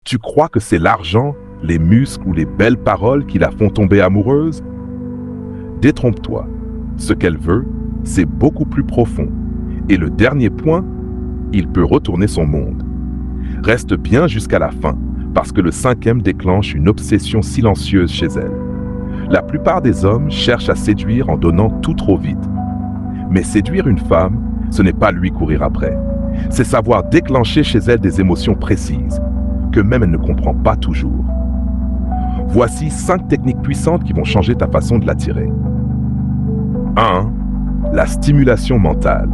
Tu crois que c'est l'argent, les muscles ou les belles paroles qui la font tomber amoureuse? Détrompe-toi. Ce qu'elle veut, c'est beaucoup plus profond. Et le dernier point, il peut retourner son monde. Reste bien jusqu'à la fin, parce que le cinquième déclenche une obsession silencieuse chez elle. La plupart des hommes cherchent à séduire en donnant tout trop vite. Mais séduire une femme, ce n'est pas lui courir après. C'est savoir déclencher chez elle des émotions précises, que même elle ne comprend pas toujours. Voici 5 techniques puissantes qui vont changer ta façon de l'attirer. 1. La stimulation mentale.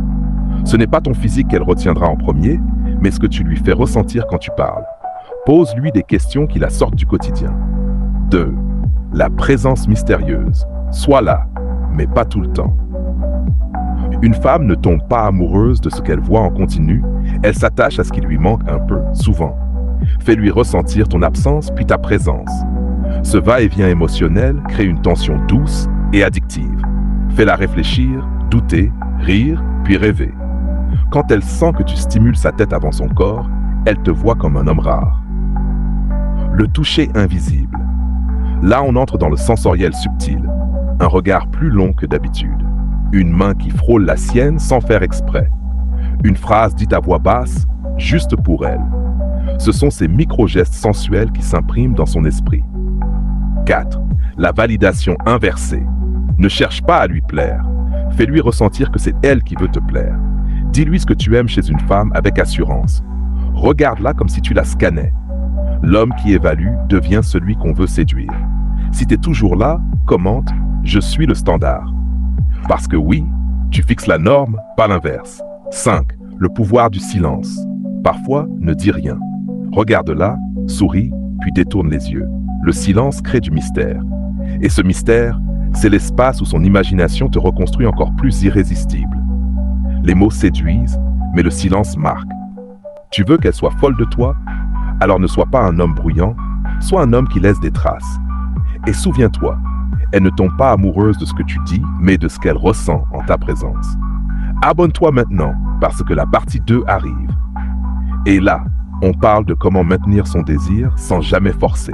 Ce n'est pas ton physique qu'elle retiendra en premier, mais ce que tu lui fais ressentir quand tu parles. Pose-lui des questions qui la sortent du quotidien. 2. La présence mystérieuse. Sois là, mais pas tout le temps. Une femme ne tombe pas amoureuse de ce qu'elle voit en continu, elle s'attache à ce qui lui manque un peu, souvent. Fais-lui ressentir ton absence puis ta présence. Ce va-et-vient émotionnel crée une tension douce et addictive. Fais-la réfléchir, douter, rire, puis rêver. Quand elle sent que tu stimules sa tête avant son corps, elle te voit comme un homme rare. Le toucher invisible. Là, on entre dans le sensoriel subtil. Un regard plus long que d'habitude. Une main qui frôle la sienne sans faire exprès. Une phrase dite à voix basse, juste pour elle. Ce sont ces micro-gestes sensuels qui s'impriment dans son esprit. 4. La validation inversée. Ne cherche pas à lui plaire. Fais-lui ressentir que c'est elle qui veut te plaire. Dis-lui ce que tu aimes chez une femme avec assurance. Regarde-la comme si tu la scannais. L'homme qui évalue devient celui qu'on veut séduire. Si tu es toujours là, commente « Je suis le standard ». Parce que oui, tu fixes la norme, pas l'inverse. 5. Le pouvoir du silence. Parfois, ne dis rien. Regarde-la, souris, puis détourne les yeux. Le silence crée du mystère. Et ce mystère, c'est l'espace où son imagination te reconstruit encore plus irrésistible. Les mots séduisent, mais le silence marque. Tu veux qu'elle soit folle de toi? Alors ne sois pas un homme bruyant, sois un homme qui laisse des traces. Et souviens-toi, elle ne tombe pas amoureuse de ce que tu dis, mais de ce qu'elle ressent en ta présence. Abonne-toi maintenant, parce que la partie 2 arrive. Et là, on parle de comment maintenir son désir sans jamais forcer.